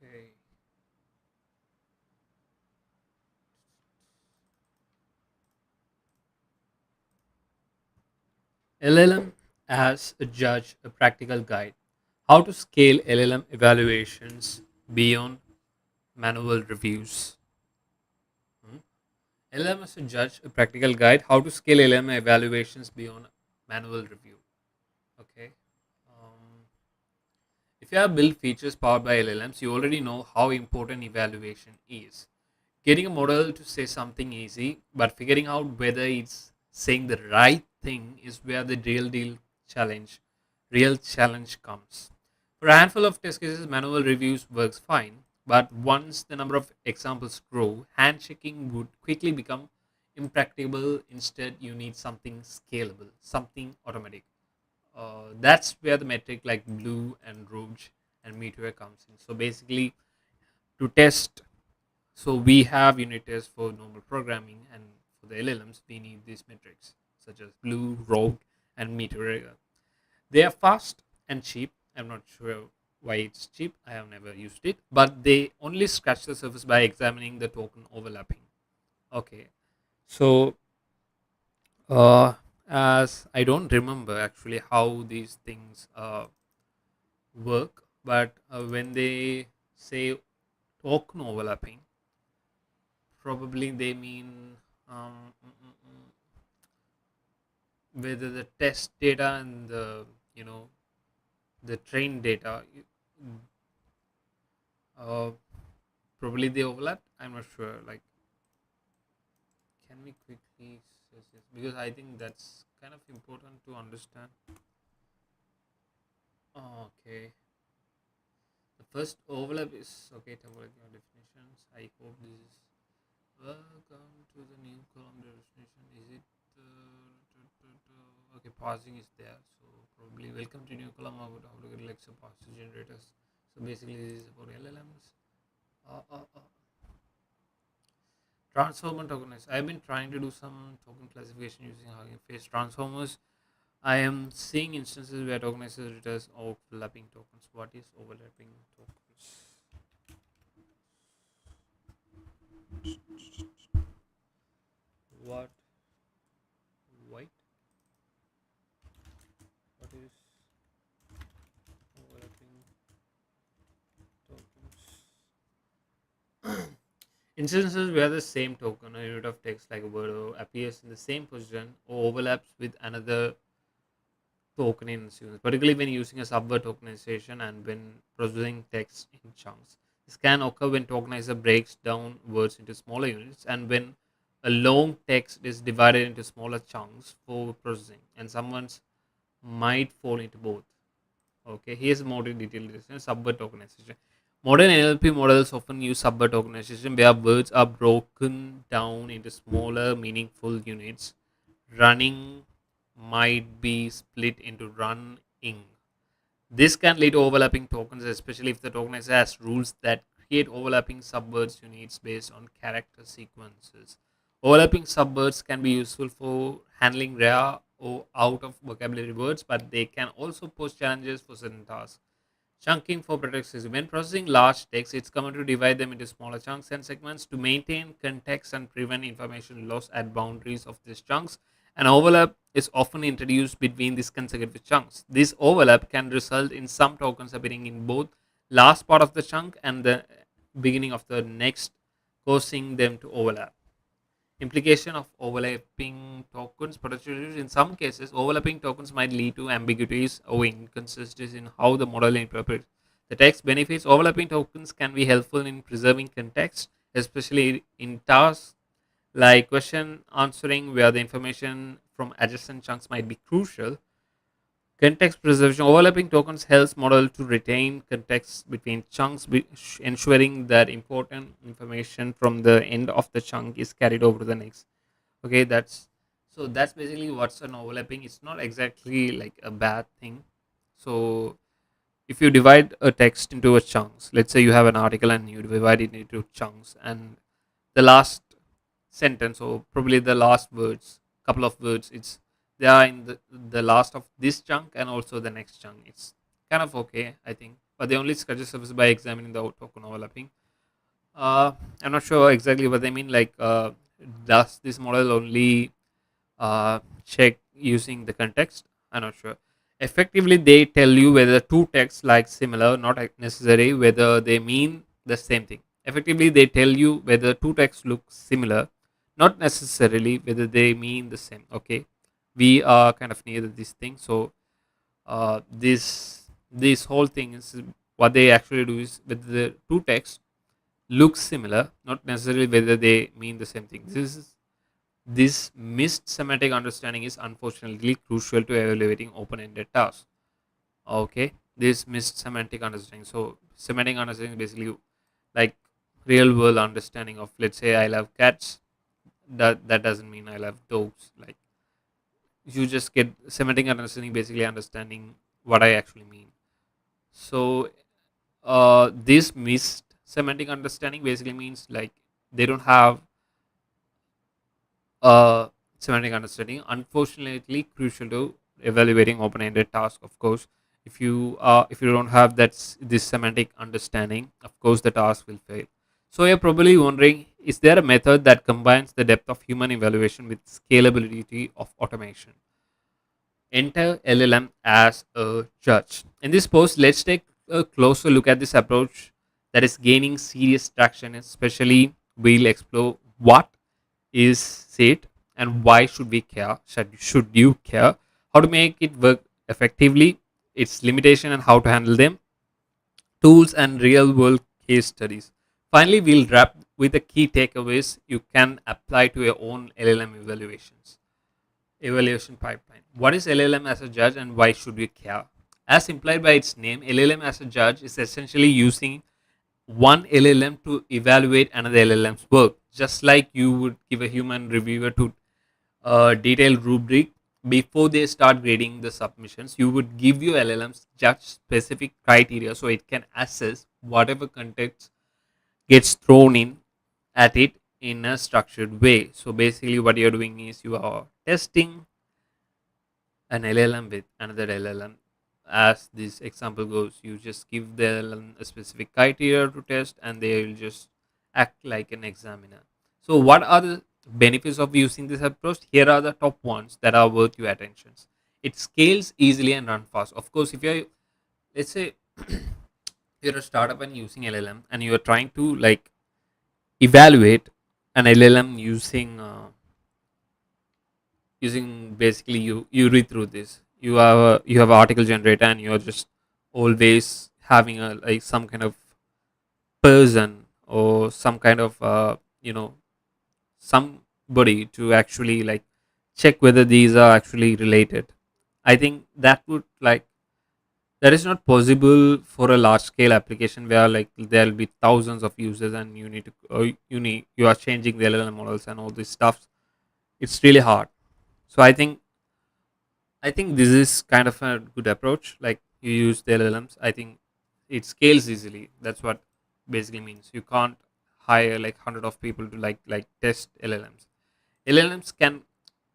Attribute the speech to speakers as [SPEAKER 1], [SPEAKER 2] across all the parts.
[SPEAKER 1] Okay. LLM as a judge, a practical guide. How to scale LLM evaluations beyond manual reviews. Hmm. LLM as a judge, a practical guide. How to scale LLM evaluations beyond manual review. Okay. Um, if you have built features powered by LLMs, you already know how important evaluation is. Getting a model to say something easy, but figuring out whether it's saying the right thing is where the real challenge comes. For a handful of test cases, manual reviews works fine, but once the number of examples grow, handshaking would quickly become impracticable. Instead, you need something scalable, something automatic. That's where the metric like Blue and Rouge and Meteor comes in. So basically, to test, so we have unit tests for normal programming, and for the LLMs, we need these metrics such as Blue, Rogue, and Meteor. They are fast and cheap. I'm not sure why it's cheap. I have never used it, but they only scratch the surface by examining the token overlapping. Okay, so uh, as I don't remember actually how these things work, but when they say token overlapping, probably they mean whether the test data and the you know the trained data uh, probably they overlap. I'm not sure. Like, can we quickly search this because I think that's kind of important to understand. Okay, the first overlap is okay. Topology definitions. I hope this is welcome to the new column definition. Is it okay? Parsing is there, so probably welcome to new column about how to get Alexa parser generators. So basically, this is about LLMs. Uh, uh, uh. Transformer tokens. I've been trying to do some token classification using Hugging Face transformers. I am seeing instances where tokenizers returns overlapping tokens. What is overlapping tokens? What? White? What is overlapping tokens? Instances where the same token or unit of text like a word appears in the same position or overlaps with another token in sequence, particularly when using a subword tokenization and when processing text in chunks. This can occur when tokenizer breaks down words into smaller units and when a long text is divided into smaller chunks for processing, and someone's might fall into both. Okay, here's more detailed description. Subword tokenization. Modern NLP models often use subword tokenization where words are broken down into smaller, meaningful units. Running might be split into run-ing. This can lead to overlapping tokens, especially if the tokenizer has rules that create overlapping subwords units based on character sequences. Overlapping subwords can be useful for handling rare or out of vocabulary words, but they can also pose challenges for certain tasks. Chunking for protections. When processing large text, it's common to divide them into smaller chunks and segments to maintain context and prevent information loss at boundaries of these chunks. An overlap is often introduced between these consecutive chunks. This overlap can result in some tokens appearing in both last part of the chunk and the beginning of the next, causing them to overlap. Implication of overlapping tokens. Particularly in some cases, overlapping tokens might lead to ambiguities or inconsistencies in how the model interprets the text. Benefits. Overlapping tokens can be helpful in preserving context, especially in tasks like question answering, where the information from adjacent chunks might be crucial. Context preservation. Overlapping tokens helps model to retain context between chunks, ensuring that important information from the end of the chunk is carried over to the next. Okay, that's basically what's an overlapping. It's not exactly like a bad thing. So if you divide a text into a chunks, let's say you have an article and you divide it into chunks, and the last sentence or probably the last words, couple of words, it's they are in the last of this chunk and also the next chunk. It's kind of okay, I think. but they only scratch the surface by examining the token overlapping. I'm not sure exactly what they mean. Like, does this model only check using the context? I'm not sure. Effectively, they tell you whether two texts like similar, not necessary whether they mean the same thing. Effectively, they tell you whether two texts look similar, not necessarily whether they mean the same. Okay, we are kind of near this thing. So this whole thing is what they actually do is whether the two texts look similar, not necessarily whether they mean the same thing. This missed semantic understanding is unfortunately crucial to evaluating open-ended tasks. Okay, this missed semantic understanding. So semantic understanding is basically like real-world understanding of, let's say, I love cats. That doesn't mean I love dogs. Like, you just get semantic understanding, basically understanding what I actually mean. So this missed semantic understanding basically means like they don't have semantic understanding. Unfortunately, crucial to evaluating open-ended tasks. Of course, if you don't have this semantic understanding, of course the task will fail. So you're probably wondering, is there a method that combines the depth of human evaluation with scalability of automation? Enter LLM as a judge. In this post, let's take a closer look at this approach that is gaining serious traction. Especially, we'll explore what is it and why should we care? Should you care? How to make it work effectively, its limitation and how to handle them, tools and real world case studies. Finally, we'll wrap with the key takeaways you can apply to your own LLM evaluations. Evaluation pipeline. What is LLM as a judge and why should we care? As implied by its name, LLM as a judge is essentially using one LLM to evaluate another LLM's work, just like you would give a human reviewer to a detailed rubric before they start grading the submissions. You would give your LLMs just specific criteria so it can assess whatever context gets thrown in at it in a structured way. So basically, what you're doing is you are testing an LLM with another LLM. As this example goes, you just give the LLM a specific criteria to test, and they will just act like an examiner. So, what are the benefits of using this approach? Here are the top ones that are worth your attention. It scales easily and run fast. Of course, if you're, let's say, you're a startup and using LLM, and you're trying to like evaluate an LLM using basically you read through this, you have article generator, and you're just always having a like some kind of person or some kind of somebody to actually like check whether these are actually related. I think that would like that is not possible for a large scale application where like there will be thousands of users and you need to you are changing the LLM models and all this stuff. It's really hard. So I think this is kind of a good approach. Like, you use the LLMs. I think it scales easily. That's what basically means. You can't hire like hundred of people to like test LLMs. LLMs can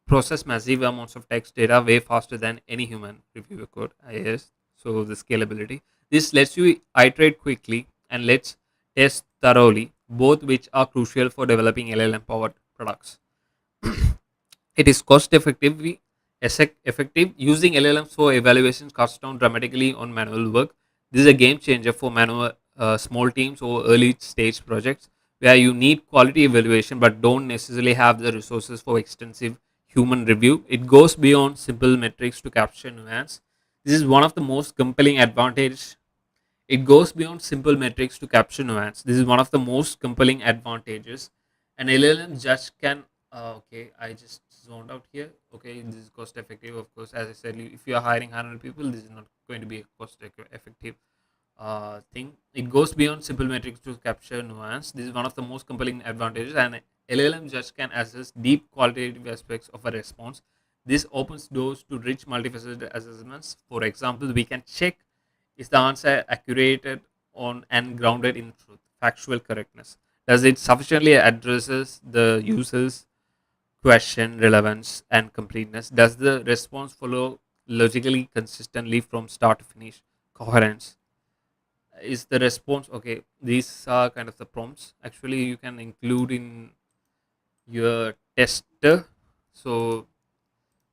[SPEAKER 1] process massive amounts of text data way faster than any human reviewer could. Yes. So the scalability. This lets you iterate quickly and let's test thoroughly, both which are crucial for developing LLM powered products. It is cost effective. Using LLMs for evaluations cuts down dramatically on manual work. This is a game changer for manual small teams or early stage projects where you need quality evaluation but don't necessarily have the resources for extensive human review. It goes beyond simple metrics to capture nuance. This is one of the most compelling advantage. It goes beyond simple metrics to capture nuance. This is one of the most compelling advantages. An LLM judge can. Okay, I just zoned out here. Okay, this is cost effective, of course. As I said, if you are hiring 100 people, this is not going to be a cost effective thing. It goes beyond simple metrics to capture nuance. This is one of the most compelling advantages. And LLM judge can assess deep qualitative aspects of a response. This opens doors to rich multifaceted assessments. For example, we can check, is the answer accurate on and grounded in truth, factual correctness? Does it sufficiently addresses the user's question, relevance, and completeness? Does the response follow logically consistently from start to finish? Coherence. is the response okay? These are kind of the prompts actually you can include in your tester. So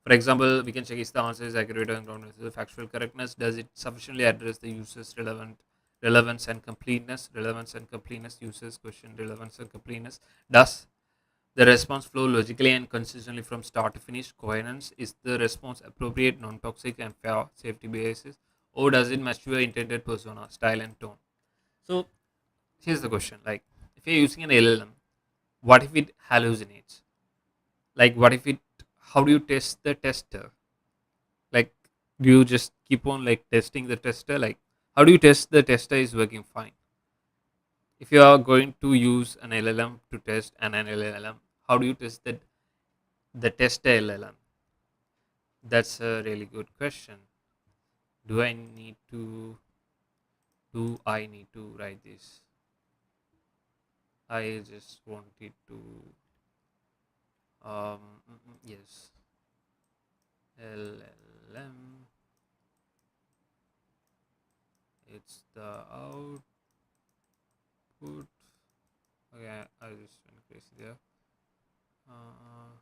[SPEAKER 1] for example, we can check if the answer is accurate and grounded in factual correctness. Does it sufficiently address the user's relevance and completeness? Relevance and completeness. Users question relevance and completeness. Does the response flow logically and consistently from start to finish? Coherence. Is the response appropriate, non-toxic, and fair safety basis, or does it match your intended persona, style, and tone? So here's the question: like, if you're using an LLM, what if it hallucinates? Like, what if it? How do you test the tester? Like, do you just keep on like testing the tester? Like, how do you test the tester is working fine? If you are going to use an LLM to test an LLM, how do you test the tester LLM? That's a really good question. Do I need to write this? I just wanted to yes, LLM. It's the output. Okay, I just went crazy there. Uh,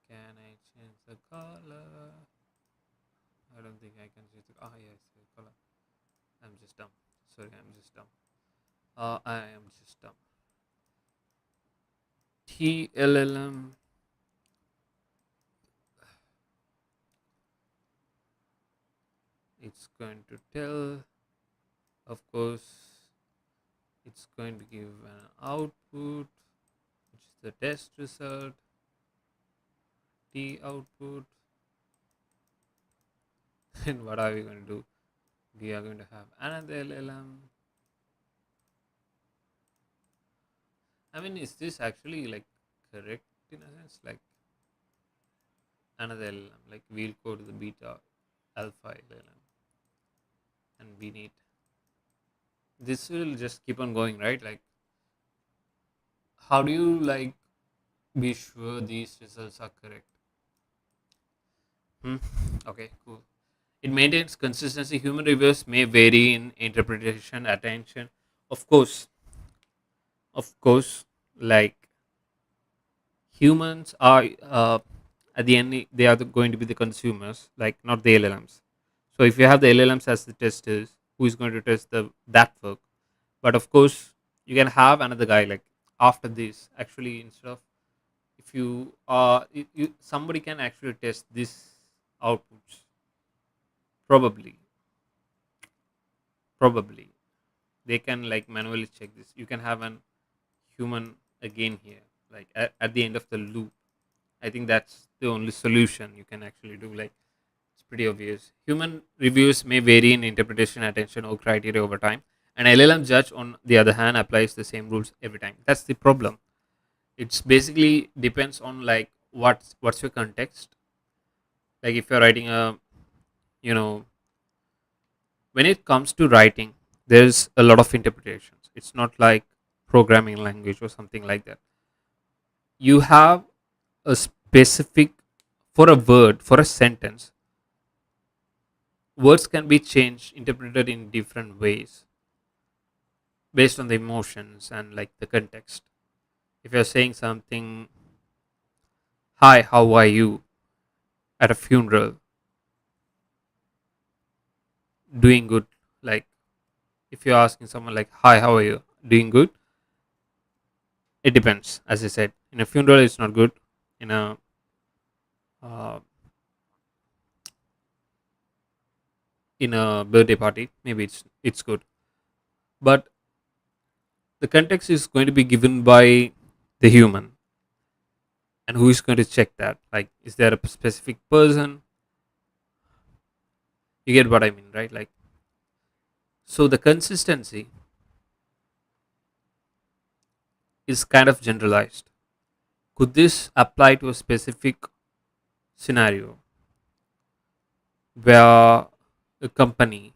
[SPEAKER 1] can I change the color? I don't think I can change the. Ah, yes, the color. I'm just dumb. Sorry, I'm just dumb. I am just dumb. TLLM. It's going to tell. Of course, it's going to give an output, which is the test result. T output. And what are we going to do? We are going to have another LLM. I mean, is this actually like correct in a sense? Like another LLM, like we'll go to the beta alpha LLM and we need this will just keep on going, right? Like, how do you like be sure these results are correct? Hmm. Okay, cool. It maintains consistency. Human reviewers may vary in interpretation, attention. Of course, of course, like humans are at the end they are going to be the consumers, like not the LLMs. So if you have the LLMs as the testers, who is going to test the that work? But of course, you can have another guy like after this. Actually, instead of if you are somebody can actually test this outputs. Probably, probably they can like manually check this. You can have an human again here, like at the end of the loop. I think that's the only solution you can actually do. Like it's pretty obvious. Human reviews may vary in interpretation, attention, or criteria over time. An LLM judge, on the other hand, applies the same rules every time. That's the problem. It's basically depends on like what's your context. Like if you're writing a, you know, when it comes to writing, there's a lot of interpretations. It's not like programming language or something like that. You have a specific for a word for a sentence. Words can be changed, interpreted in different ways based on the emotions and like the context. If you're saying something, hi, how are you, at a funeral, doing good, like if you're asking someone like, hi, how are you, doing good, it depends. As I said, in a funeral, it's not good. In a uh, birthday party, maybe it's good. But the context is going to be given by the human, and who is going to check that? Like, is there a specific person? You get what I mean, right? Like, so the consistency is kind of generalized. Could this apply to a specific scenario where a company,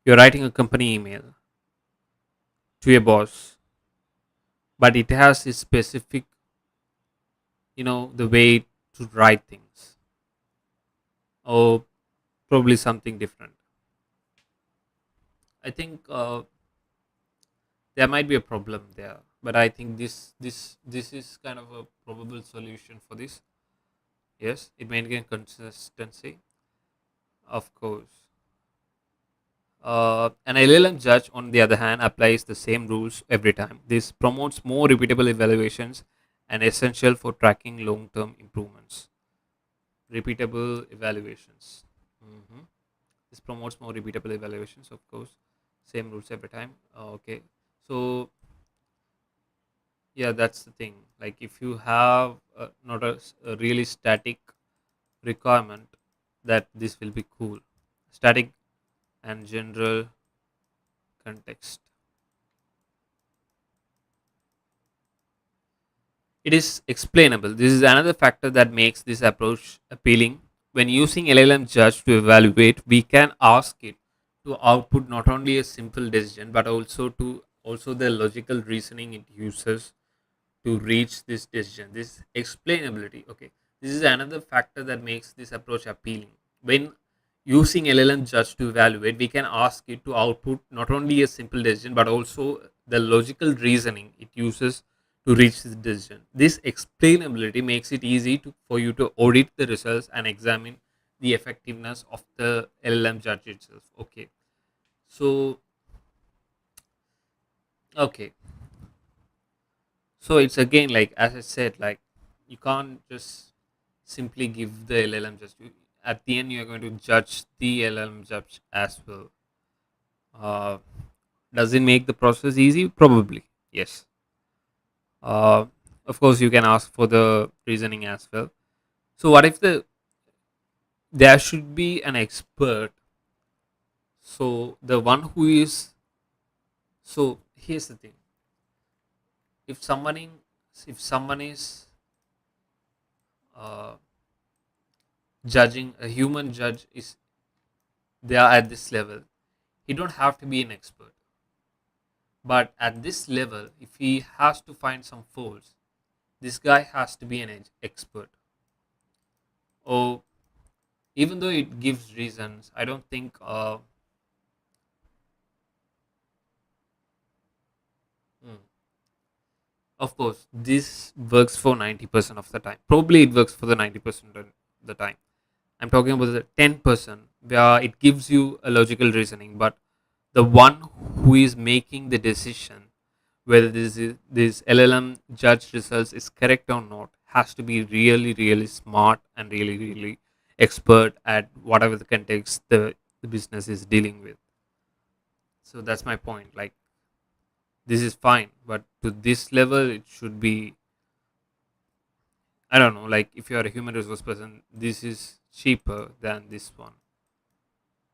[SPEAKER 1] you're writing a company email to a boss, but it has a specific, the way to write things, or probably something different. I think there might be a problem there, but I think this is kind of a probable solution for this. Yes, it maintain consistency, of course. An LLM judge, on the other hand, applies the same rules every time. This promotes more repeatable evaluations and essential for tracking long-term improvements. Repeatable evaluations. Mhm. This promotes more repeatable evaluations, of course. Same rules every time. Okay. So yeah, that's the thing. Like if you have not a really static requirement, that this will be cool. Static and general context. It is explainable. This is another factor that makes this approach appealing. When using LLM Judge to evaluate, we can ask it to output not only a simple decision but also the logical reasoning it uses to reach this decision. This explainability. Okay, this is another factor that makes this approach appealing. When using LLM Judge to evaluate, we can ask it to output not only a simple decision but also the logical reasoning it uses to reach this decision. This explainability makes it easy for you to audit the results and examine the effectiveness of the LLM Judge itself. Okay, so okay, so it's again like as I said, like you can't just simply give the LLM Judge. At the end, you're going to judge the LLM Judge as well. Uh, does it make the process easy? Probably yes. Uh, of course, you can ask for the reasoning as well. So, what if there should be an expert? So, the one who is so here's the thing: if someone in, if someone is uh, judging, a human judge is they are at this level. He don't have to be an expert, but at this level, if he has to find some faults, this guy has to be an expert. Or even though it gives reasons, I don't think. Hmm, of course, this works for 90% of the time. Probably it works for the 90% of the time. I'm talking about the 10% where it gives you a logical reasoning, but the one who is making the decision whether this LLM judge results is correct or not has to be really really smart and really really expert at whatever the context the business is dealing with. So that's my point. Like this is fine, but to this level it should be, I don't know, like if you are a human resource person, this is cheaper than this one,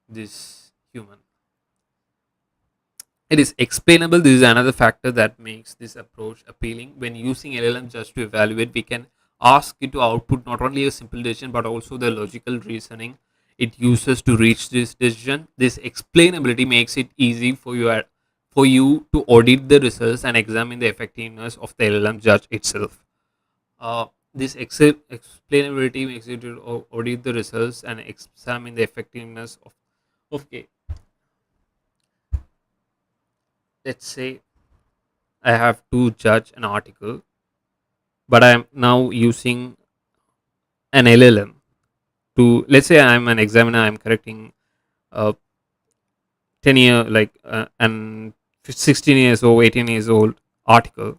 [SPEAKER 1] this human. It is explainable. This is another factor that makes this approach appealing. When using LLM just to evaluate, we can ask it to output not only a simple decision but also the logical reasoning it uses to reach this decision. This explainability makes it easy for you to audit the results and examine the effectiveness of the LLM judge itself. This explainability makes it to audit the results and examine the effectiveness of. Okay, let's say I have to judge an article, but I am now using an LLM to, let's say I'm an examiner, I'm correcting a 10 year, like an 16 years old, 18 years old article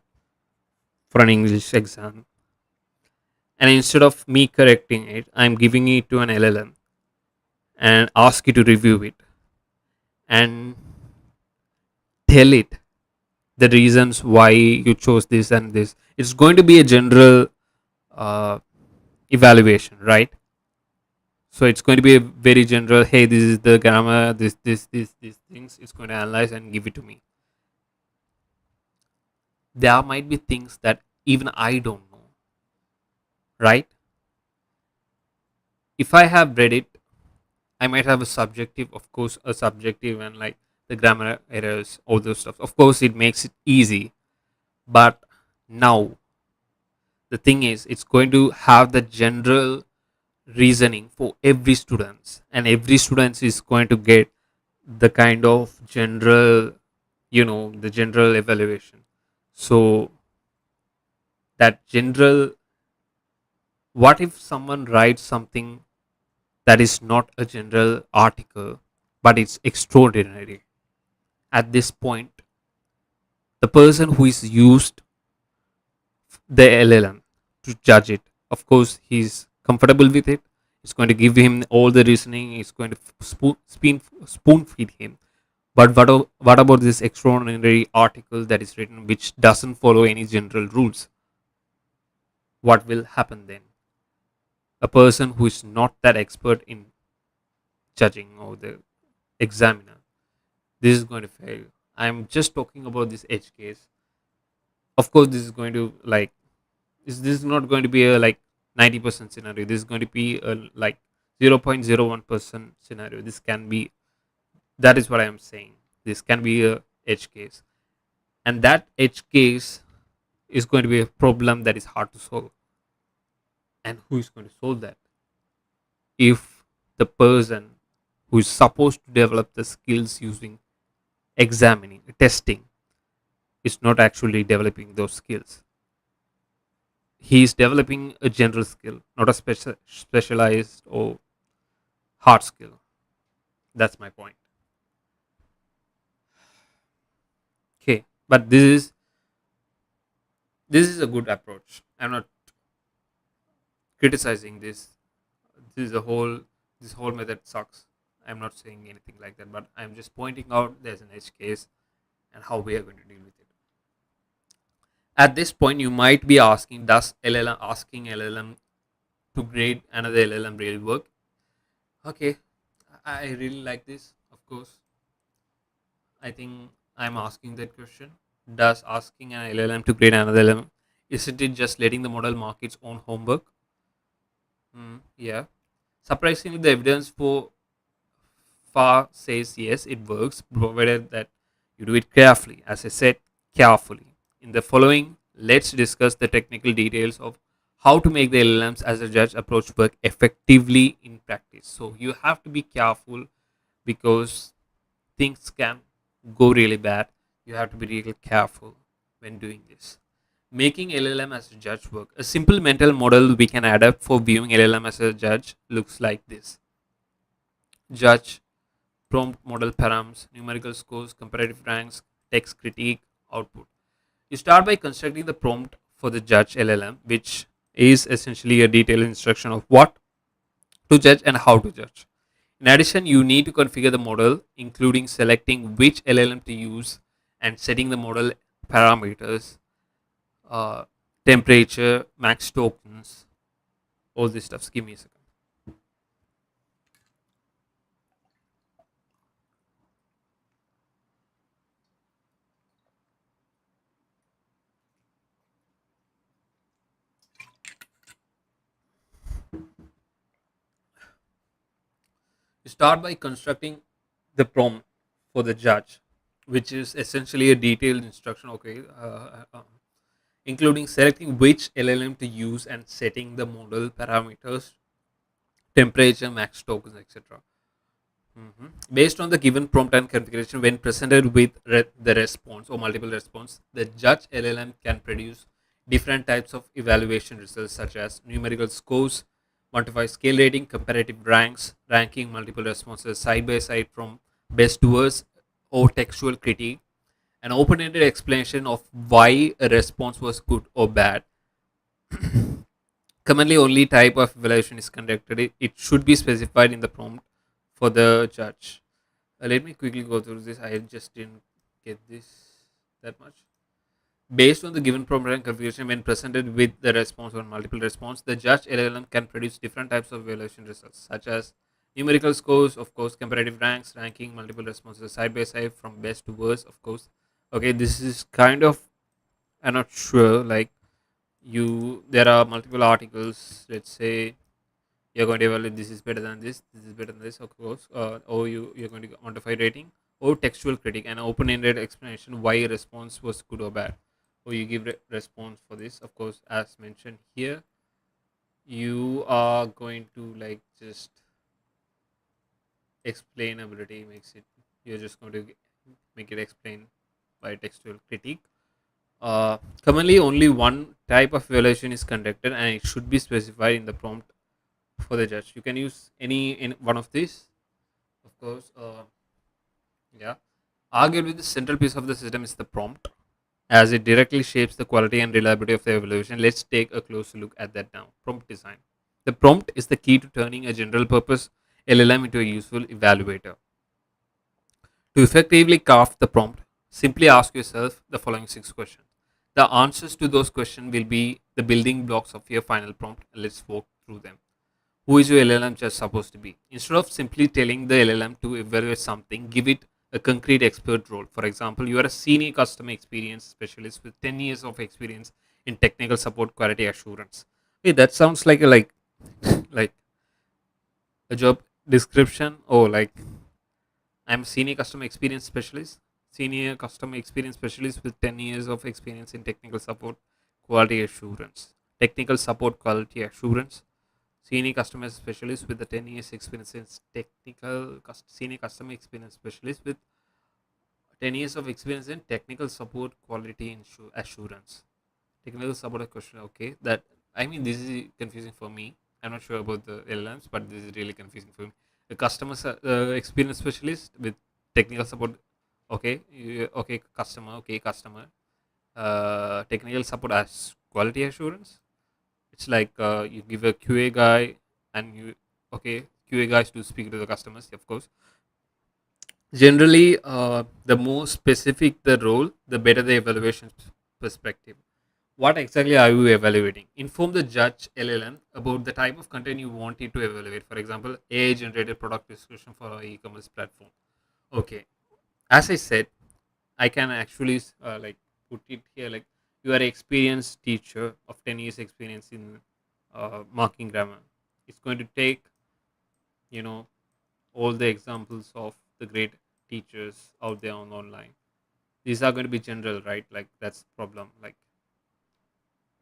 [SPEAKER 1] for an English exam. And instead of me correcting it, I'm giving it to an LLM and ask it to review it and tell it the reasons why you chose this and this. It's going to be a general uh, evaluation, right? So it's going to be a very general, hey, this is the grammar, these things. It's going to analyze and give it to me. There might be things that even I don't know, right? If I have read it, I might have a subjective, of course, a subjective and like the grammar errors, all those stuff. Of course, it makes it easy, but now the thing is, it's going to have the general reasoning for every student, and every student is going to get the kind of general, the general evaluation. So that general, what if someone writes something that is not a general article, but it's extraordinary? At this point, the person who is used the LLM to judge it, of course, he's comfortable with it. It's going to give him all the reasoning. It's going to spoon feed him. But what about this extraordinary article that is written which doesn't follow any general rules? What will happen then? A person who is not that expert in judging, or the examiner, this is going to fail. I'm just talking about this edge case. Of course, this is going to like this is not going to be a like 90% scenario. This is going to be a like 0.01% scenario. This can be, that is what I am saying. This can be a edge case, and that edge case is going to be a problem that is hard to solve. And who is going to solve that if the person who is supposed to develop the skills using examining testing is not actually developing those skills? He is developing a general skill, not a specialized or hard skill. That's my point. Okay, but this is a good approach. I'm not criticizing this. This is a whole this whole method sucks. I'm not saying anything like that, but I'm just pointing out there's an edge case and how we are going to deal with it. At this point, you might be asking, does LLM asking LLM to grade another LLM really work? Okay, I really like this. Of course, I think I'm asking that question. Does asking an LLM to grade another LLM, isn't it just letting the model mark its own homework? Yeah. Surprisingly, the evidence for far says yes, it works, provided that you do it carefully. As I said, carefully. In the following, let's discuss the technical details of how to make the LLMs as a judge approach work effectively in practice. So you have to be careful because things can go really bad. You have to be really careful when doing this. Making LLM as a judge work. A simple mental model we can adapt for viewing LLM as a judge looks like this: judge, prompt model params, numerical scores, comparative ranks, text critique, output. You start by constructing the prompt for the judge LLM, which is essentially a detailed instruction of what to judge and how to judge. In addition, you need to configure the model, including selecting which LLM to use and setting the model parameters, uh, temperature, max tokens, all this stuff. Give me a second. You start by constructing the prompt for the judge, which is essentially a detailed instruction. Okay, including selecting which LLM to use and setting the model parameters, temperature, max tokens, etc. Based on the given prompt and configuration, when presented with the response or multiple response, the judge LLM can produce different types of evaluation results such as numerical scores, quantify scale rating, comparative ranks, ranking multiple responses side by side from best to worst, or textual critique, an open-ended explanation of why a response was good or bad. Commonly, only type of evaluation is conducted. It should be specified in the prompt for the judge. Let me quickly go through this. I just didn't get this that much. Based on the given prompt and configuration, when presented with the response or multiple response, the judge LLM can produce different types of evaluation results, such as numerical scores, of course, comparative ranks, ranking multiple responses side by side from best to worst, of course. Okay, this is kind of, I'm not sure. Like there are multiple articles. Let's say you're going to evaluate this is better than this is better than this, of course, or you're going to quantify rating, or textual critique, an open-ended explanation why a response was good or bad, or you give response for this, of course, as mentioned here. You are going to like just explainability makes it, You're just going to make it explain by textual critique. Commonly, only one type of evaluation is conducted, and it should be specified in the prompt for the judge. You can use any in one of these, of course. Yeah. Arguably, the central piece of the system is the prompt, as it directly shapes the quality and reliability of the evaluation. Let's take a closer look at that now. Prompt design. The prompt is the key to turning a general purpose LLM into a useful evaluator. To effectively craft the prompt, simply ask yourself the following six questions. The answers to those questions will be the building blocks of your final prompt. Let's walk through them. Who is your LLM just supposed to be? Instead of simply telling the LLM to evaluate something, give it a concrete expert role. For example, you are a senior customer experience specialist with 10 years of experience in technical support quality assurance. Hey, that sounds like a like a job description. Oh, like I'm a senior customer experience specialist. Senior customer experience specialist with 10 years of experience in technical support quality assurance. Technical support quality assurance. Senior customer specialist with the 10 years experience in senior customer experience specialist with 10 years of experience in technical support quality assurance. Technical support question. Okay, that I mean this is confusing for me. I'm not sure about the LLMs, but this is really confusing for me. A customer experience specialist with technical support. Okay, okay, customer. Okay, customer. Technical support as quality assurance. It's like you give a QA guy and you okay QA guys to speak to the customers, of course. Generally, the more specific the role, the better the evaluation perspective. What exactly are you evaluating? Inform the judge LLM about the type of content you want it to evaluate. For example, AI generated product description for our e-commerce platform. Okay, as I said, I can actually put it here like you are an experienced teacher of 10 years experience in marking grammar. It's going to take you know all the examples of the great teachers out there on online. These are going to be general, right? Like that's the problem. Like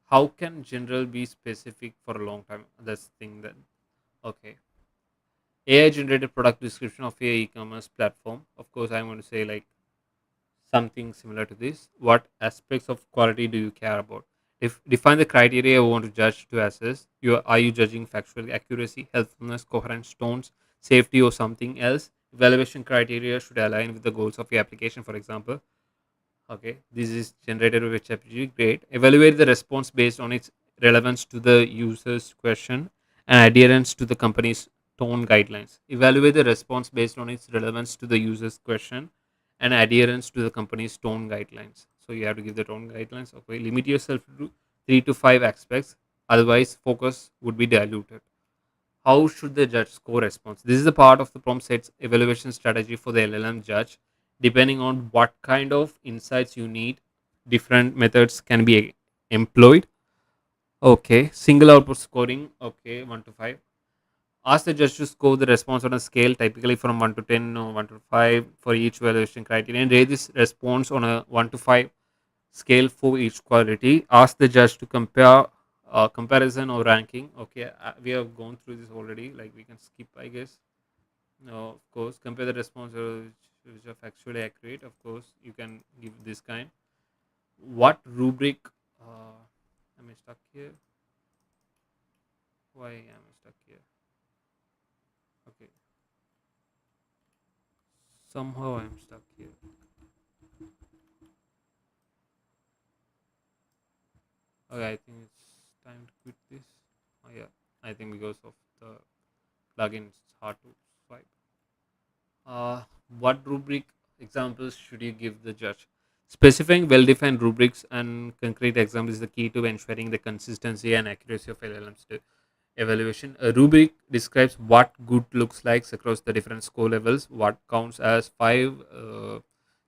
[SPEAKER 1] how can general be specific for a long time? That's the thing that okay. AI generated product description of a e-commerce platform. Of course, I'm going to say like something similar to this. What aspects of quality do you care about? If define the criteria you want to judge to assess. Are you judging factual accuracy, helpfulness, coherence, tones, safety, or something else? Evaluation criteria should align with the goals of your application. For example, okay, this is generated with ChatGPT. Great. Evaluate the response based on its relevance to the user's question and adherence to the company's tone guidelines. Evaluate the response based on its relevance to the user's question and adherence to the company's tone guidelines. So you have to give the tone guidelines. Okay, limit yourself to 3 to 5 aspects. Otherwise, focus would be diluted. How should the judge score response? This is a part of the prompt set's evaluation strategy for the LLM judge. Depending on what kind of insights you need, different methods can be employed. Okay, single output scoring. Okay, 1 to 5. Ask the judge to score the response on a scale, typically from 1 to 10 or 1 to 5 for each evaluation criteria, and rate this response on a 1 to 5 scale for each quality. Ask the judge to compare comparison or ranking. Okay, we have gone through this already. Like we can skip, I guess. No, of course, compare the response which are factually accurate. Of course, you can give this kind. What rubric? Am I stuck here? Why am I stuck here? Okay, somehow I'm stuck here. Okay, I think it's time to quit this. Oh yeah, I think because of the plugin, it's hard to swipe. What rubric examples should you give the judge? Specifying well defined rubrics and concrete examples is the key to ensuring the consistency and accuracy of LLM's evaluation. A rubric describes what good looks like across the different score levels, what counts as 5,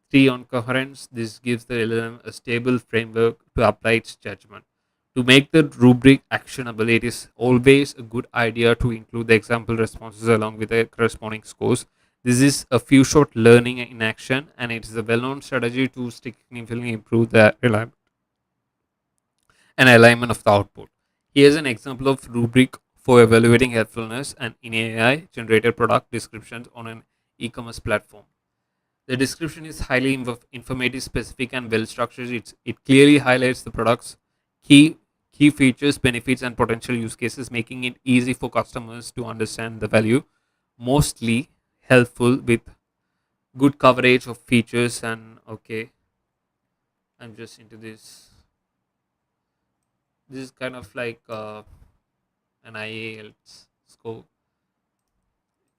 [SPEAKER 1] 3 on coherence. This gives the LLM a stable framework to apply its judgment. To make the rubric actionable, it is always a good idea to include the example responses along with the corresponding scores. This is a few shot learning in action, and it is a well known strategy to significantly improve the reliability and alignment of the output. Here's an example of rubric for evaluating helpfulness and in AI generated product descriptions on an e commerce platform. The description is highly informative, specific, and well structured. It clearly highlights the product's key key features, benefits, and potential use cases, making it easy for customers to understand the value. Mostly helpful with good coverage of features. And okay, I'm just into this. This is kind of like an IELTS score.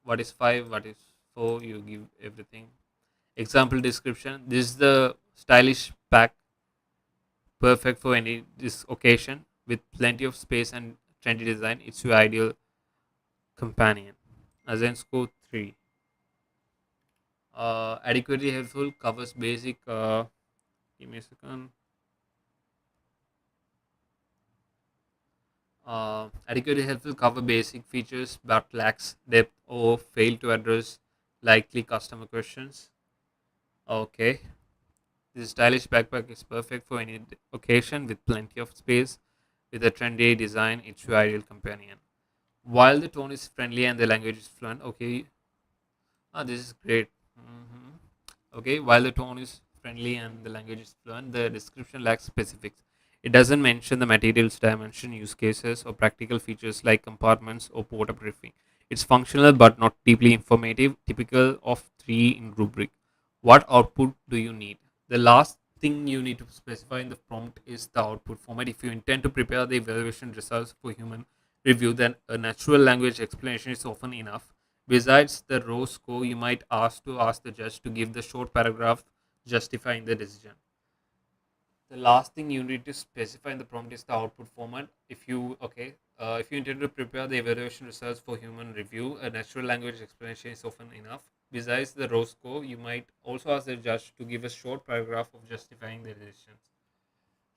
[SPEAKER 1] What is 5? What is 4? You give everything. Example description. This is the stylish pack, perfect for any this occasion with plenty of space and trendy design. It's your ideal companion. As in score 3. Adequately helpful, covers basic. Give me a second. Adequately helpful, cover basic features but lacks depth or fail to address likely customer questions. Okay. This stylish backpack is perfect for any occasion with plenty of space. With a trendy design, it's your ideal companion. While the tone is friendly and the language is fluent, okay, this is great. Mhm. Okay, while the tone is friendly and the language is fluent, the description lacks specifics. It doesn't mention the materials, dimension, use cases, or practical features like compartments or port briefing. It's functional but not deeply informative, typical of 3 in rubric. What output do you need? The last thing you need to specify in the prompt is the output format. If you intend to prepare the evaluation results for human review, then a natural language explanation is often enough. Besides the raw score, you might ask the judge to give the short paragraph justifying the decision. The last thing you need to specify in the prompt is the output format. If you intend to prepare the evaluation results for human review, a natural language explanation is often enough. Besides the raw score, you might also ask the judge to give a short paragraph of justifying the decisions.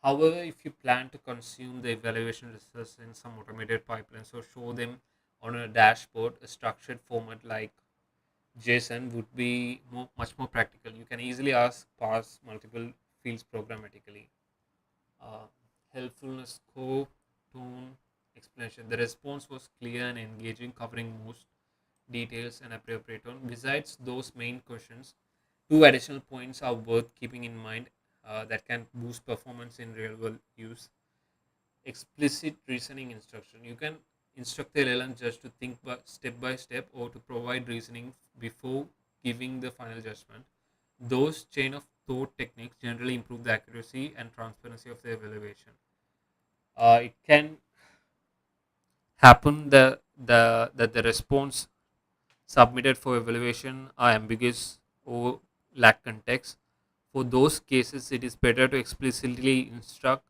[SPEAKER 1] However, if you plan to consume the evaluation results in some automated pipelines or show them on a dashboard, a structured format like JSON would be much more practical. You can easily parse multiple fields programmatically. Uh, Helpfulness, scope, tone, explanation. The response was clear and engaging, covering most details and appropriate tone. Besides those main questions, two additional points are worth keeping in mind that can boost performance in real world use. Explicit reasoning instruction. You can instruct the LLM just to think step by step or to provide reasoning before giving the final judgment. Those chain of thought techniques generally improve the accuracy and transparency of the evaluation. It can happen that the response submitted for evaluation are ambiguous or lack context. For those cases, it is better to explicitly instruct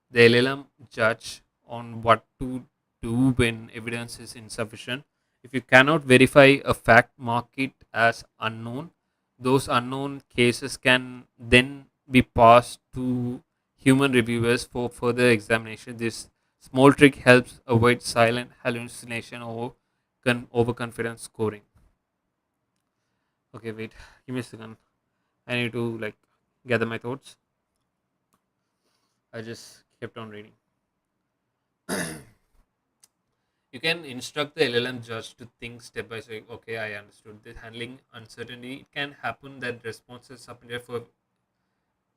[SPEAKER 1] the LLM judge on what to do when evidence is insufficient. If you cannot verify a fact, mark it as unknown. Those unknown cases can then be passed to human reviewers for further examination. This small trick helps avoid silent hallucination or overconfidence scoring. Okay, wait, give me a second. I need to like gather my thoughts. I just kept on reading. You can instruct the LLM judge to think step by step. Okay, I understood. This handling uncertainty. It can happen that responses submitted for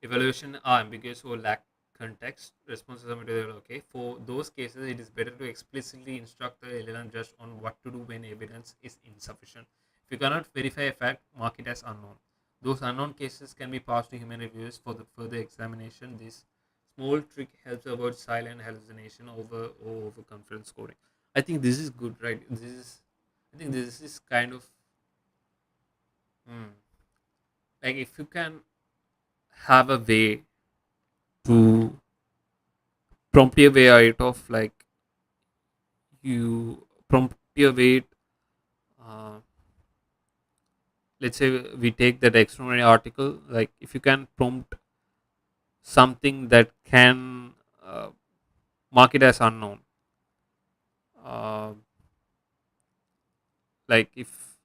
[SPEAKER 1] evaluation are ambiguous or lack context. Responses submitted. Okay, for those cases, it is better to explicitly instruct the LLM judge on what to do when evidence is insufficient. If you cannot verify a fact, mark it as unknown. Those unknown cases can be passed to human reviewers for the further examination. This small trick helps avoid silent hallucination or overconfidence scoring. I think this is good, right? I think this is kind of hmm, like if you can have a way to prompt your way out of like you prompt your way. Uh, let's say we take that extraordinary article. Like if you can prompt something that can mark it as unknown. Uh, like if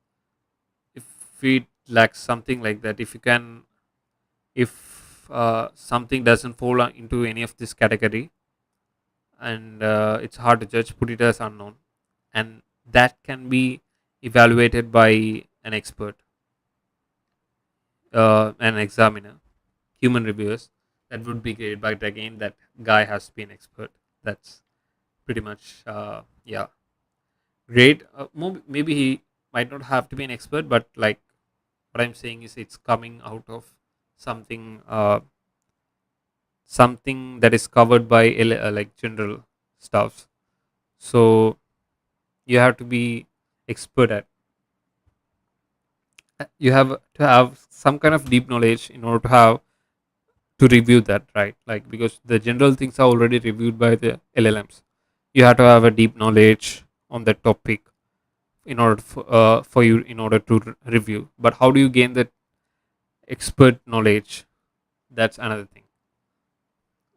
[SPEAKER 1] we lack something like that, if you can, if something doesn't fall into any of this category and it's hard to judge, put it as unknown, and that can be evaluated by an expert. an examiner, human reviewers, that would be great. But again, that guy has to be an expert. That's pretty much yeah, great. Maybe he might not have to be an expert, but like what I'm saying is it's coming out of something something that is covered by like general stuff. So you have to be expert at. You have to have some kind of deep knowledge in order to have to review that, right? Like because the general things are already reviewed by the LLMs. You have to have a deep knowledge on that topic in order for you in order to review. But how do you gain that expert knowledge? That's another thing.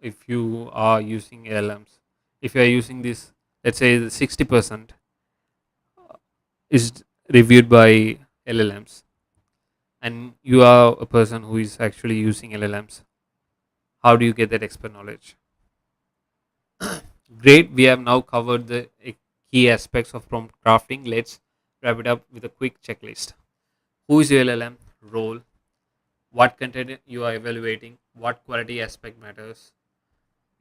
[SPEAKER 1] If you are using LLMs, if you are using this, let's say the 60% is reviewed by LLMs, and you are a person who is actually using LLMs, how do you get that expert knowledge? Great, we have now covered the key aspects of prompt crafting. Let's wrap it up with a quick checklist. Who is your LLM? Role. What content you are evaluating? What quality aspect matters?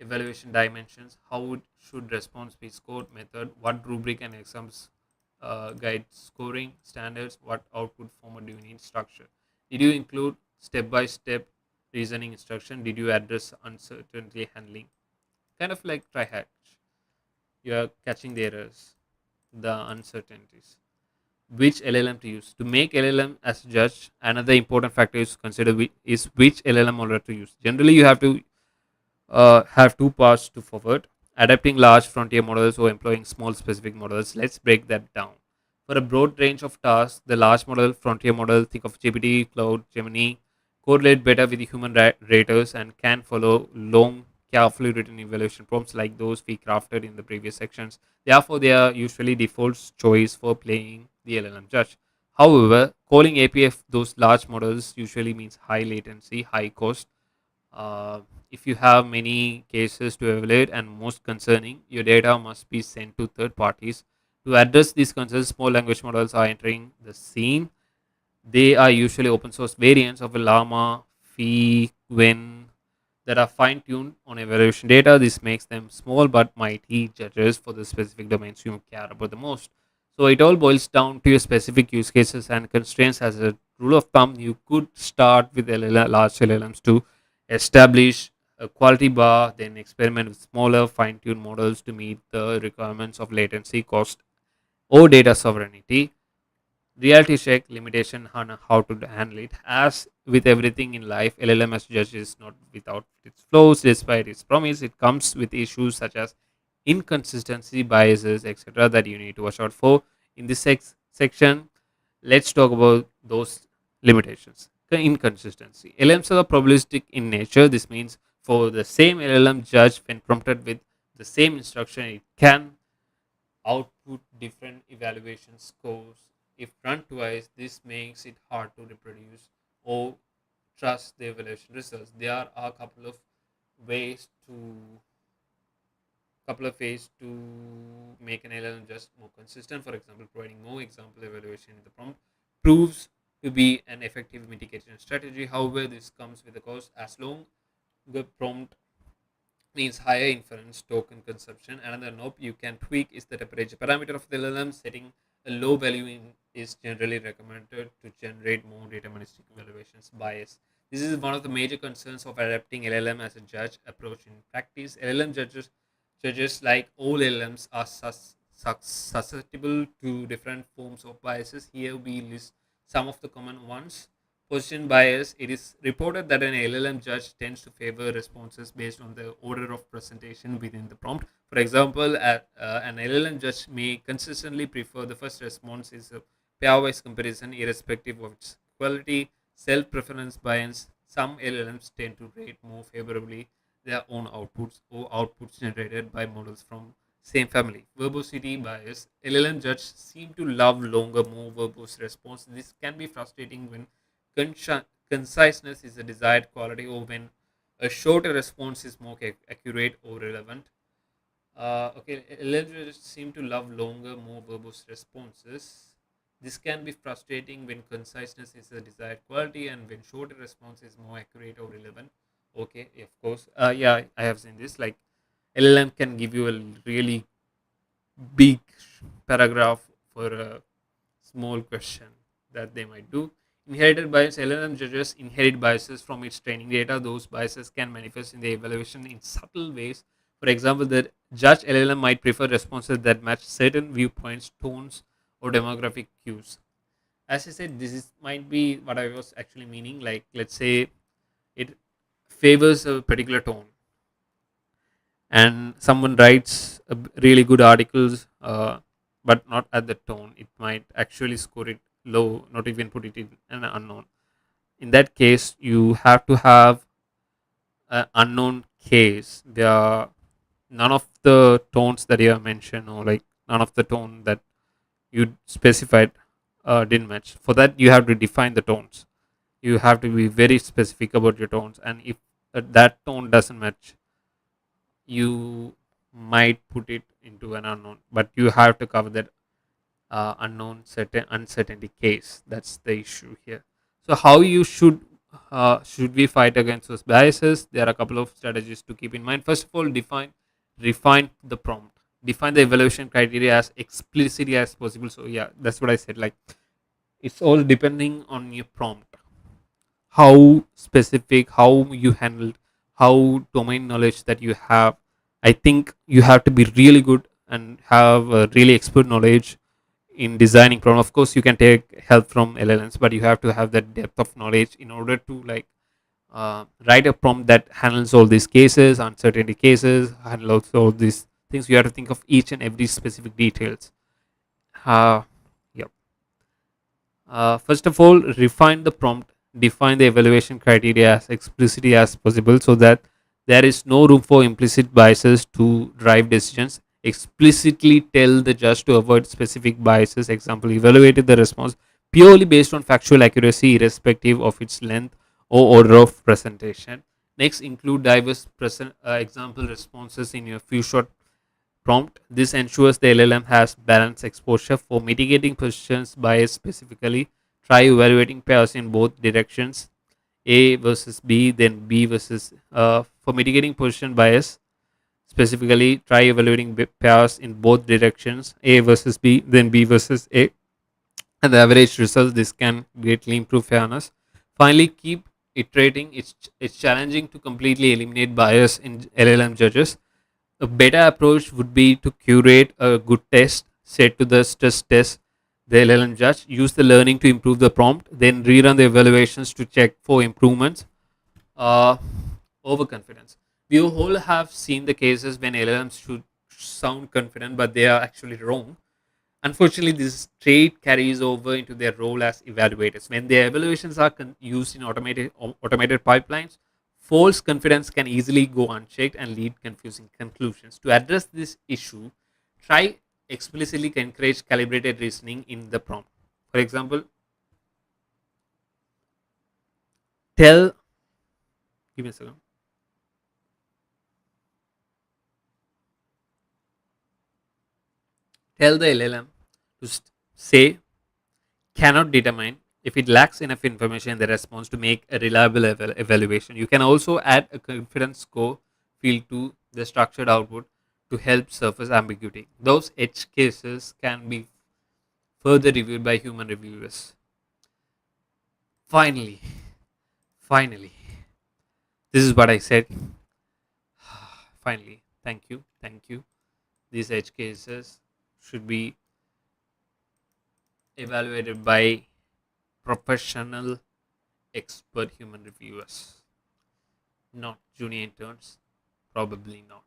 [SPEAKER 1] Evaluation dimensions. How should response be scored? Method. What rubric and exams guide scoring? Standards. What output format do you need? Structure. Did you include step by step reasoning instruction? Did you address uncertainty handling? Kind of like try hack. You are catching the errors, the uncertainties. Which LLM to use? To make LLM as a judge, another important factor is to consider is which LLM model to use. Generally, you have to have two parts to forward: adapting large frontier models or employing small specific models. Let's break that down. For a broad range of tasks, the large model, frontier model, think of GPT, Cloud, Gemini, correlate better with the human raters and can follow long, carefully written evaluation prompts like those we crafted in the previous sections. Therefore, they are usually default choice for playing the LLM judge. However, calling APF those large models usually means high latency, high cost, uh, if you have many cases to evaluate, and most concerning, your data must be sent to third parties. To address these concerns, small language models are entering the scene. They are usually open source variants of a Llama, Phi, Gwen, that are fine tuned on evaluation data. This makes them small but mighty judges for the specific domains you care about the most. So it all boils down to your specific use cases and constraints. As a rule of thumb, you could start with large LLMs to establish a quality bar, then experiment with smaller, fine tuned models to meet the requirements of latency, cost, or data sovereignty. Reality check limitation on how to handle it. As with everything in life, LLM-as-a-Judge is not without its flaws. Despite its promise, it comes with issues such as inconsistency, biases, etc., that you need to watch out for. In this section, let's talk about those limitations. The inconsistency. LLMs are probabilistic in nature. This means for the same LLM judge, when prompted with the same instruction, it can output different evaluation scores. If run twice, this makes it hard to reproduce or trust the evaluation results. There are a ways to couple of ways to make an LLM just more consistent. For example, providing more example evaluation in the prompt proves to be an effective mitigation strategy. However, this comes with a cost. As long the prompt means higher inference token consumption. Another knob you can tweak is the temperature parameter of the LLM. Setting a low value in is generally recommended to generate more deterministic evaluations bias. This is one of the major concerns of adapting LLM as a judge approach in practice. LLM judges like all LLMs are susceptible to different forms of biases. Here we list some of the common ones. Position bias. It is reported that an LLM judge tends to favor responses based on the order of presentation within the prompt. For example, an LLM judge may consistently prefer the first response is a pairwise comparison, irrespective of its quality. Self-preference bias. Some LLMs tend to rate more favorably their own outputs or outputs generated by models from same family. Verbosity bias. LLM judge seem to love longer, more verbose response. This can be frustrating when conciseness is a desired quality or when a shorter response is more accurate or relevant. Okay, LLMs seem to love longer, more verbose responses. This can be frustrating when conciseness is the desired quality and when shorter response is more accurate or relevant. Okay, of course. Yeah, I have seen this. Like LLM can give you a really big paragraph for a small question that they might do. Inherited bias, LLM judges inherit biases from its training data. Those biases can manifest in the evaluation in subtle ways. For example, the judge LLM might prefer responses that match certain viewpoints, tones, or demographic cues. As I said, this is might be what I was actually meaning. Like, let's say it favors a particular tone, and someone writes really good articles, but not at the tone. It might actually score it low, not even put it in an unknown. In that case, you have to have an unknown case where none of the tones that you have mentioned, or like none of the tone that you specified, didn't match. For that, you have to define the tones. You have to be very specific about your tones, and if that tone doesn't match, you might put it into an unknown, but you have to cover that unknown certain uncertainty case. That's the issue here. So how you should we fight against those biases? There are a couple of strategies to keep in mind. First of all, refine the prompt. Define the evaluation criteria as explicitly as possible. So yeah, that's what I said. Like, it's all depending on your prompt, how specific, how you handled, how domain knowledge that you have. I think you have to be really good and have a really expert knowledge in designing problem. Of course, you can take help from LLMs, but you have to have that depth of knowledge in order to like write a prompt that handles all these cases, uncertainty cases, handles all these things. You have to think of each and every specific details. uh, yeah. First of all, refine the prompt, define the evaluation criteria as explicitly as possible so that there is no room for implicit biases to drive decisions. Explicitly tell the judge to avoid specific biases. Example, evaluated the response purely based on factual accuracy, irrespective of its length or order of presentation. Next, include diverse example responses in your few short prompt. This ensures the LLM has balanced exposure. For mitigating positions bias specifically, try evaluating pairs in both directions, A versus B, then B versus. For mitigating position bias specifically, try evaluating pairs in both directions, A versus B, then B versus A, and the average result. This can greatly improve fairness. Finally, keep iterating. It's challenging to completely eliminate bias in LLM judges. A better approach would be to curate a good test, set to the stress test the LLM judge, use the learning to improve the prompt, then rerun the evaluations to check for improvements. Uh, Overconfidence. We all have seen the cases when LLMs should sound confident, but they are actually wrong. Unfortunately, this trait carries over into their role as evaluators. When their evaluations are used in automated pipelines, false confidence can easily go unchecked and lead confusing conclusions. To address this issue, try explicitly encourage calibrated reasoning in the prompt. For example, tell give me a second. Tell the LLM to say cannot determine if it lacks enough information in the response to make a reliable evaluation. You can also add a confidence score field to the structured output to help surface ambiguity. Those edge cases can be further reviewed by human reviewers. Finally, finally, this is what I said. Finally, thank you, thank you. These edge cases should be evaluated by professional expert human reviewers, not junior interns. Probably not.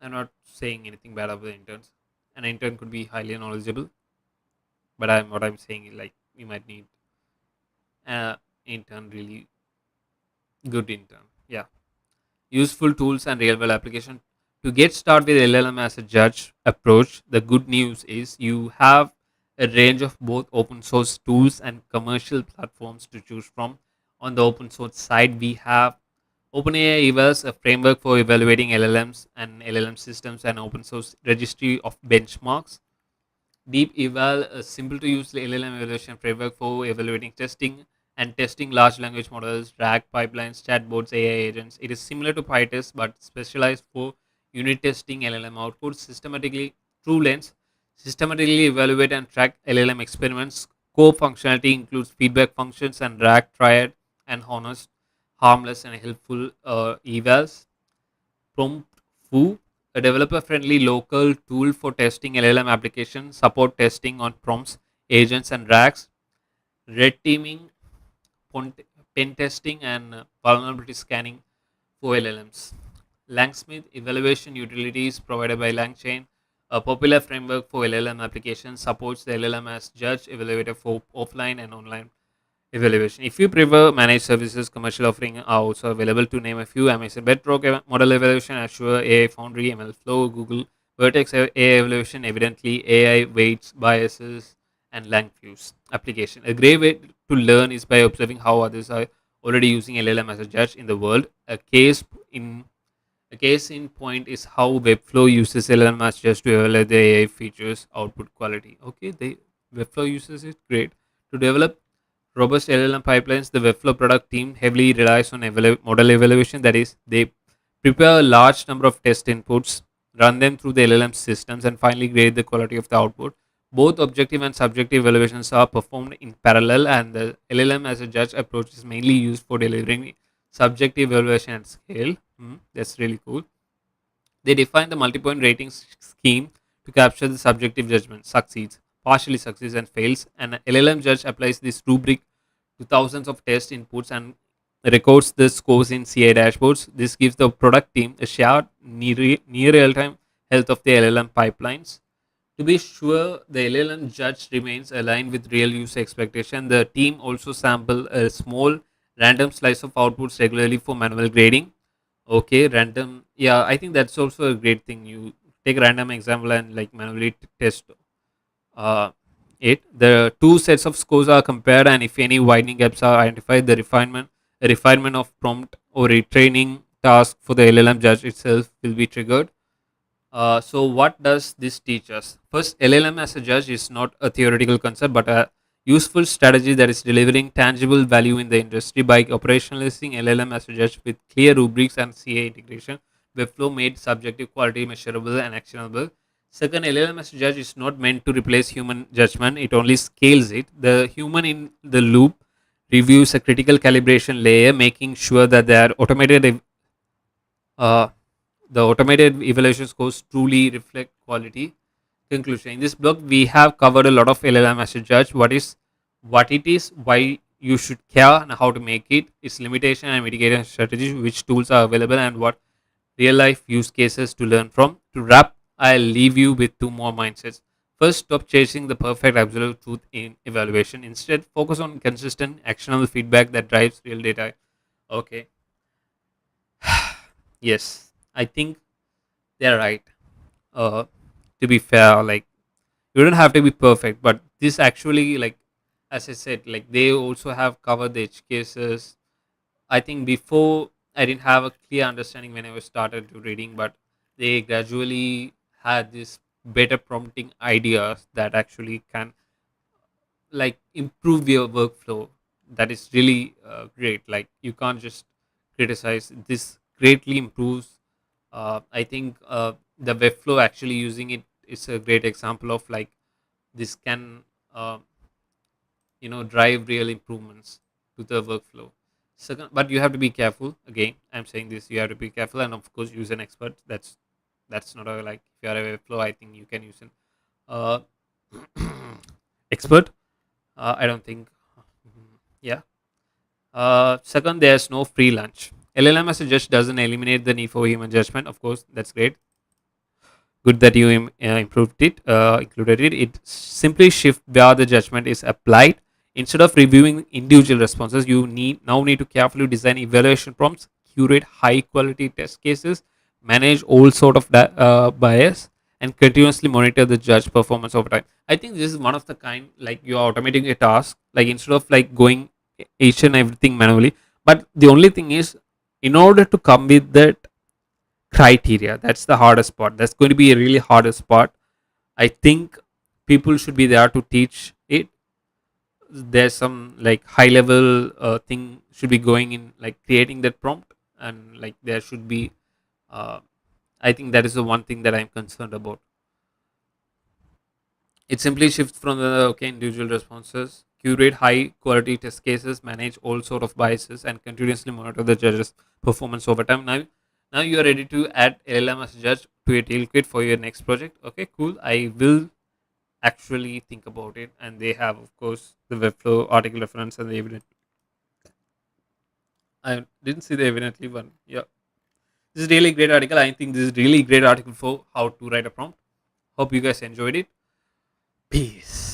[SPEAKER 1] I'm not saying anything bad about the interns. An intern could be highly knowledgeable, but I'm saying is like you might need an intern, really good intern. Yeah. Useful tools and real world application. To get started with LLM as a judge approach, the good news is you have a range of both open source tools and commercial platforms to choose from. On the open source side, we have OpenAI Evals, a framework for evaluating LLMs and LLM systems, and open source registry of benchmarks. Deep Eval, a simple to use LLM evaluation framework for evaluating testing and testing large language models, RAG pipelines, chatbots, AI agents. It is similar to PyTest but specialized for unit testing LLM outputs. Systematically, TrueLens systematically evaluate and track LLM experiments. Core functionality includes feedback functions and RAG triad and honest, harmless, and helpful evals. Prompt Foo, a developer-friendly local tool for testing LLM applications, support testing on prompts, agents, and RAGs, red teaming, pon- pen testing, and vulnerability scanning for LLMs. Langsmith evaluation utilities provided by LangChain, a popular framework for LLM applications, supports the LLM as judge evaluator for offline and online evaluation. If you prefer managed services, commercial offering are also available. To name a few: Amazon Bedrock Model Evaluation, Azure AI Foundry, ML Flow, Google Vertex AI Evaluation, evidently AI weights, biases, and LangFuse application. A great way to learn is by observing how others are already using LLM as a judge in the world. In a case in point is how Webflow uses LLM just to evaluate the AI features output quality. Okay, the Webflow uses it, great. To develop robust LLM pipelines, the Webflow product team heavily relies on model evaluation. That is, they prepare a large number of test inputs, run them through the LLM systems, and finally grade the quality of the output. Both objective and subjective evaluations are performed in parallel, and the LLM as a judge approach is mainly used for delivering subjective evaluation at scale. That's really cool. They define the multi-point rating scheme to capture the subjective judgment, succeeds, partially succeeds, and fails. An LLM judge applies this rubric to thousands of test inputs and records the scores in CI dashboards. This gives the product team a shared near real-time health of the LLM pipelines. To be sure the LLM judge remains aligned with real user expectation, the team also sample a small random slice of outputs regularly for manual grading. Okay, random. Yeah, I think that's also a great thing. You take a random example and like manually test uh, it. The two sets of scores are compared, and if any widening gaps are identified, a refinement of prompt or retraining task for the LLM judge itself will be triggered. So, what does this teach us? First, LLM as a judge is not a theoretical concept but a useful strategy that is delivering tangible value in the industry. By operationalizing LLM as a judge with clear rubrics and CA integration, Webflow made subjective quality measurable and actionable. Second, LLM as a judge is not meant to replace human judgment, it only scales it. The human in the loop reviews a critical calibration layer, making sure that their uh, the automated evaluation scores truly reflect quality. Conclusion: in this blog, we have covered a lot of LLM as a judge. What it is, why you should care, and how to make it, its limitation and mitigation strategies, which tools are available, and what real life use cases to learn from. To wrap, I'll leave you with two more mindsets. First, stop chasing the perfect absolute truth in evaluation. Instead, focus on consistent, actionable feedback that drives real data. Okay. Yes, I think they're right. Uh, to be fair, like you don't have to be perfect, but this actually, like as I said, like they also have covered the edge cases. I think before I didn't have a clear understanding when I was started to reading, but they gradually had this better prompting ideas that actually can like improve your workflow. That is really great. Like you can't just criticize. This greatly improves. I think the Webflow actually using it is a great example of like this can uh, drive real improvements to the workflow. Second, but you have to be careful. Again, I'm saying this: you have to be careful, and of course, use an expert. That's not a like if you are a Webflow, I think you can use an uh, expert. I don't think. Yeah. Second, there's no free lunch. LLM as a judge doesn't eliminate the need for human judgment. Of course, that's great. Good that you improved it, included it. It simply shift where the judgment is applied. Instead of reviewing individual responses, you need to carefully design evaluation prompts, curate high quality test cases, manage all sort of bias, and continuously monitor the judge performance over time. I think this is one of the kind like you are automating a task, like instead of like going each and everything manually. But the only thing is, in order to come with that criteria, that's the hardest part. That's going to be a really hardest part, I think. people should be there to teach it. There's some like high level thing should be going in, like creating that prompt, and like there should be uh, I think that is the one thing that I'm concerned about. It simply shifts from the okay individual responses, curate high quality test cases, manage all sort of biases, and continuously monitor the judge's performance over time. Now you are ready to add LLM as a judge to your toolkit for your next project. Okay, cool. I will actually think about it. And they have, of course, the Webflow article reference and the evidence. I didn't see the evidently one. Yeah, this is really great article. I think this is really great article for how to write a prompt. Hope you guys enjoyed it. Peace.